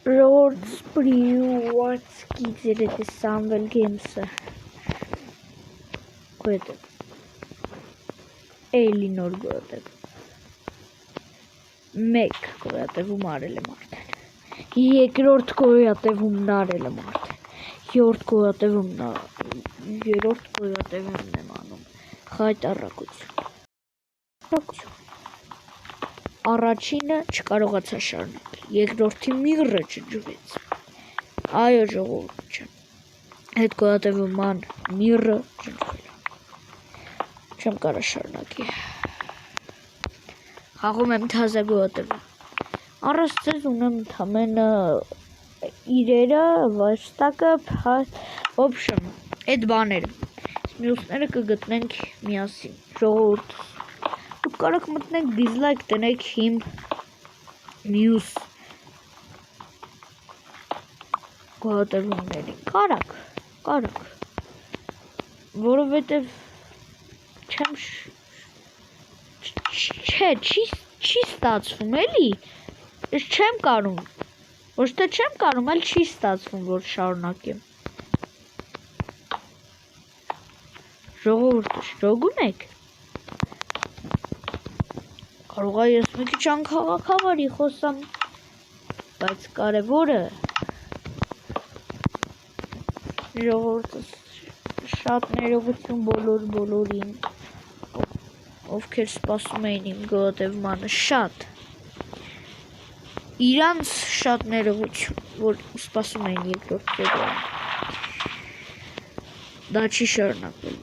Roads Privatski ձերետ Samuel Games-ը գոյատև Էլինոր գոյատև մեկ գոյատևում արել եմ արդեն երկրորդ գոյատևում նարել եմ արդեն երրորդ գոյատևում երրորդ գոյատևումն եմ անում խայտառակություն առաջինը չկարողացա շարունակել երկրորդի միրը ջջվեց այո ժողովուրդ ջան այդ գոյատևման միրը ջջվել չեմ կարող շարունակել խաղում եմ թազա գոյատևում առանց ձեզ ունեմ ընդամենը իրերը վաստակը ոբշեմ այդ բաները մյուսները կգտնենք միասին ժողովուրդ դուք կարող մտնեք դիզլայք տնեք իմ մյուս գոյատևումներին կարակ որովհետև չեմ չի ստացվում էլի ես չեմ կարում ոչ թե չեմ կարում այլ չի ստացվում որ շարունակեմ ժողովուրդ շոգուն եք կարող է ես մի քիչ անքաղաքավարի խոսամ բայց կարևորը ժողովուրդը շատ ներողություն բոլորին ովքեր սպասում էին իմ գոյատևմանը շատ իրանց շատ ներողություն որ սպասում էին երկրորդ ֆեբրուարին դա չի շարունակվել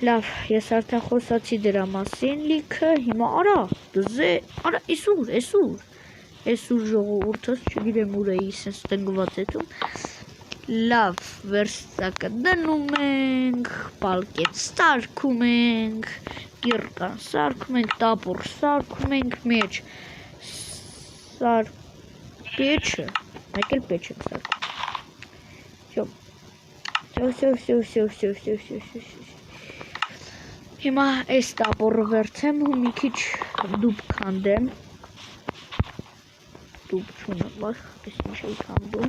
լավ ես արդեն խոսացի դրա մասին լիքը հիմա արա այսուր ժողովուրդս չգիտեմ ուր էի սենց տնկված էթում լավ վերստակը դնում ենք պալկետ սարքում ենք կիրկան սարքում ենք տապուր սարքում ենք մեջ պեչը մեկ էլ պեչ ենք սարքում հիմա այս տապորը վերցեմ ու մի քիչ դուբ քանդեմ դուբ չունեմ այս ինչ էի քանդում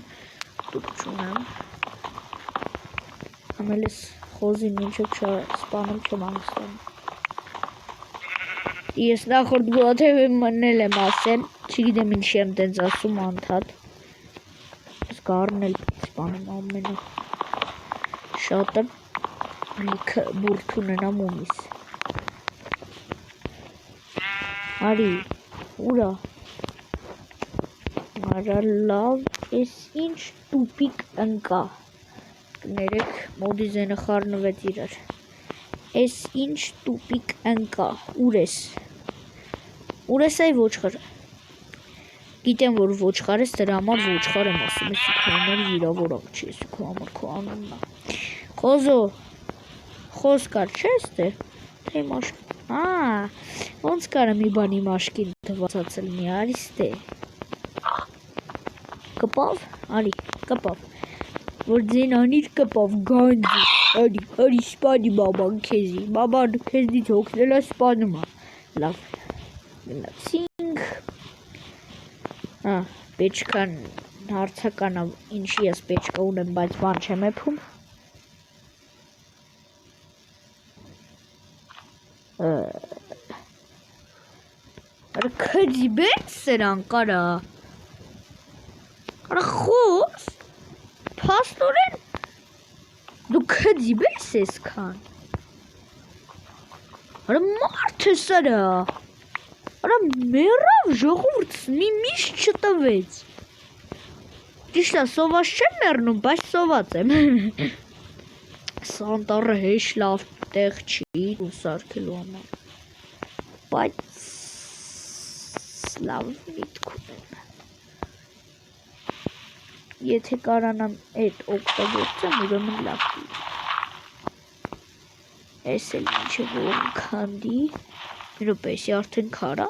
դուբ չունեմ ամել ես խոզին մինչև սպանում չեմ անստանում ես նախորդ գոյատևումն եմ ասել չգիտեմ ինչի եմ տենց ասում անդադ ես գարն էլ սպանում ամենը շատը լիքը բուրդ ունենամ ումիս արի ուրա արա լավ ես ինչ տուպիկ ընկա կներեք մոդիզենը խառնվեց իրար ես ինչ տուպիկ ընկա ուր ես այ ոչխարը գիտեմ որ ոչխար ես դրա համար ոչխար եմ ասում ես քո համար վիրավորակ չի ես քո համար քո անունն է խոզո խոս կար չես դե թե մաշկ ոնց կարա մի բանի մաշկին թվացածել մի արիս դե կպավ արի կպավ որ ձեն անիր կպավ գանձի արի սպանի բաբան քեզի բաբան քեզնից հոգնել է սպանում է լավ գնացինք պեչկան հարցականա ինչի ես պեչկա ունեմ բայց բան չեմ էփում արա քեզի բեց սրան կարա արա խոս փաստորեն դու քեզի բես ես քան արա մարդ ես արա արա մեռավ ժողովուրդ մի միշտ չտվեց ճիշտ է սոված չեմ մեռնում բայց սոված եմ սանտարը հեշ լավ տեղ չի ու սարքելու համար բայց լավ միտք ունեմ եթե կարանամ այդ օգտագործեմ ուրեմն լավ այս էլ ինչ է որ քանդի մի րոպեի արդեն քարա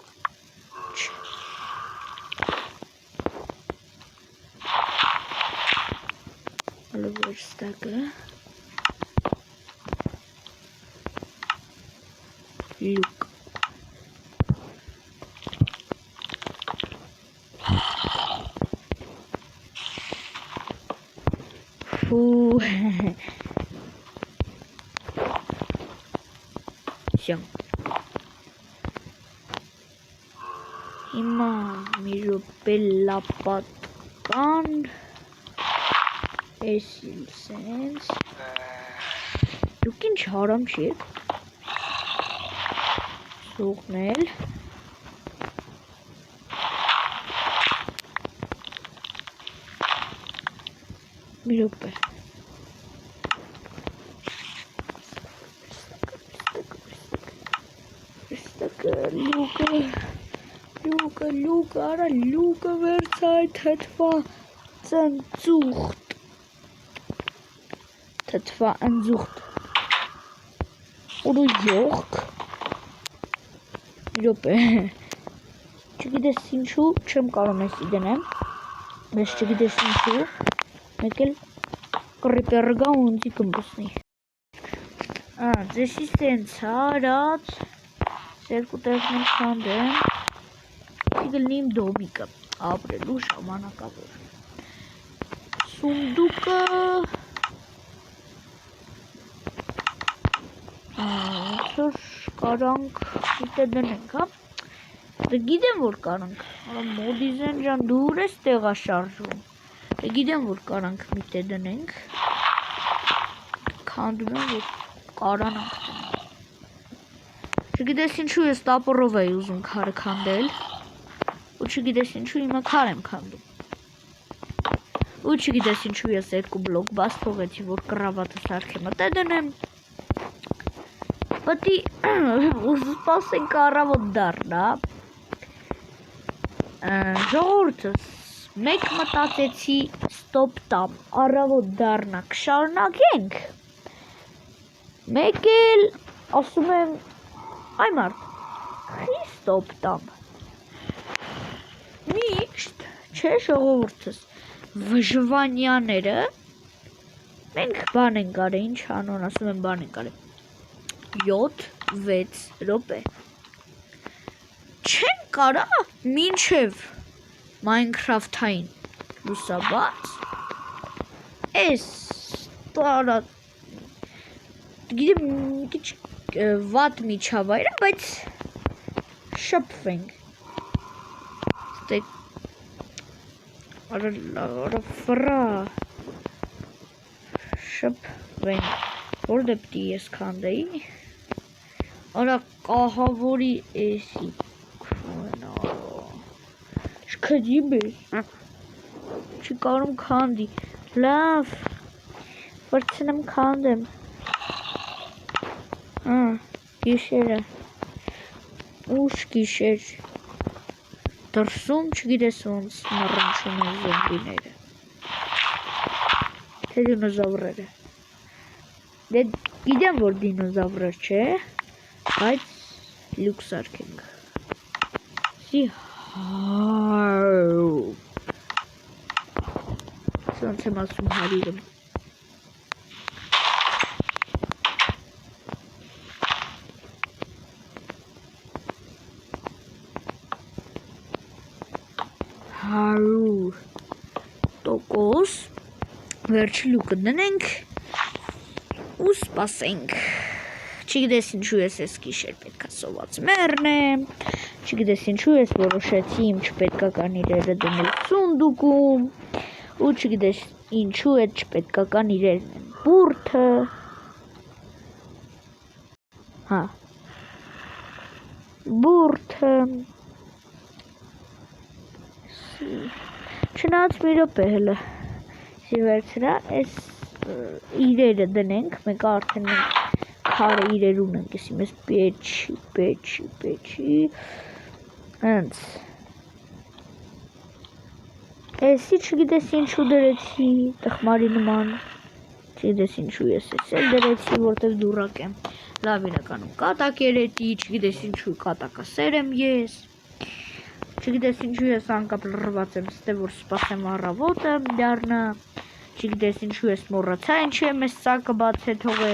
հələ վերստակը լուկ Фу. Всё. Հիմա մի րոպե լապատկան էս իմ սենց դուք ինչ հարամ չեք սուղնել մի րոպե Լուկը, արա լուկը վերցա այդ թթվա ընձուղտ Ուրու յողք մի րոպե չգիտես ինչու չեմ կարող էսի դնեմ բայց չգիտես ինչու մեկ էլ կռիպերգա ու ընձի կմբուսնի ձեսի սենց արած երկու տեղն քանդեմ Գլնի իմ դոմիկը ապրելու ժամանակավոր Սունդուկը Այսօր կարանք ուտե դնենք, հա Դե գիտեմ որ կարանք Մոդիզեն ջան դու ուր ես տեղաշարժում Դե գիտեմ որ կարանք միտե դնենք Քանդում եմ որ կարանանք Չգիտես ինչու ես տապորով էի ուզում քարը քանդել ու չգիտես ինչու հիմա քար եմ քանդում ու չգիտես ինչու ես երկու բլոկ բաց թողեցի որ կռավատը սարքեմ մտե դնեմ Պետք է սպասենք առավոտ դառնա ժողովուրդս մեկ մտածեցի ստոպ տամ առավոտ դառնա կշարունակենք մեկ էլ ասում եմ այ մարդ խի ստոպ տամ Միշտ, չէ ժողովուրդս, վժվանյաները, մենք բան են կարել, ինչ անոն ասում են բան են կարել, 7-6 րոպե, չեն կարա մինչև Minecraft-ային լուսաբաց, ես տարա, գիտեմ մի քիչ վատ միջավայր է, բայց շփվենք Արա ֆրա շփվենք որ դեպի ես քանդեի արա կահավորի էսի քոնա շքդիբես չի կարում քանդի լավ վրցնեմ քանդեմ գիշերը ուշ գիշեր Դրսում չգիտես ոնց մռնչում են զոմբիները Թե դինոզավրերը Դե գիտեմ որ դինոզավրեր չէ բայց լուք սարքենք Սի Սոնց եմ ասում հարիրում տոկոս վերջի լուկը դնենք ու սպասենք չգիտես ինչու ես ես գիշեր պետքա սոված մեռնեմ չգիտես ինչու ես որոշեցի իմ չպետքական իրերը դնել սունդուկում ու չգիտես ինչու այդ չպետքական իրերն են բուրդը հա բուրդը Չնայած մի րոպե հələ Սի վերցրա այս իրերը դնենք մեկը արդեն մենք քարը իրեր ունենք էսի մեզ պեչի հենց էսի չգիտես ինչու դրեցի տխմարի նման չգիտես ինչու ես էս էլ դրեցի որտև դուրակ եմ լավ իրականում կատակ էր էտի չգիտես ինչու կատակասեր եմ ես Չգիտես ինչու ես անկապ լռված եմ ստե որ սպասեմ առավոտը դառնա Չգիտես ինչու ես մոռացա ինչի եմ ես սակը բաց է թողե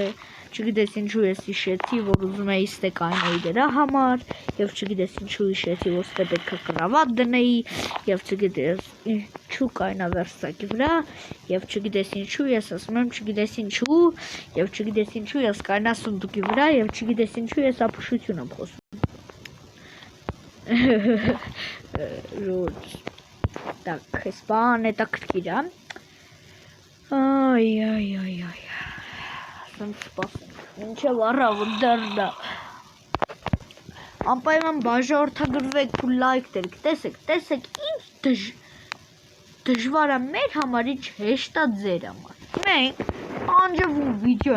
չգիտես ինչու ես հիշեցի, որ ուզում էի ստեկայնեի դրա համար, եւ չգիտես ինչու հիշեցի, որ ստե պետք է կրավատ դնեի, եւ չգիտես ինչու կայնա վերստակի վրա, եւ չգիտես ինչու ես ասում եմ, չգիտես ինչու, եւ չգիտես ինչու ես կայնա սունդուկի վրա, եւ չգիտես ինչու ես ապուշություն եմ խոսում։ Ժորժ, так, սպան հետաքրքիր է։ Այ, ասենք սպասենք, մինչև առավոտ դառնա։ Անպայման բաժանորդագրվեք ու լայք դերք, տեսեք ինչ դժվար է մեր համար, ինչ հեշտ է ձեր համար։ Մենք անջվում վիդեո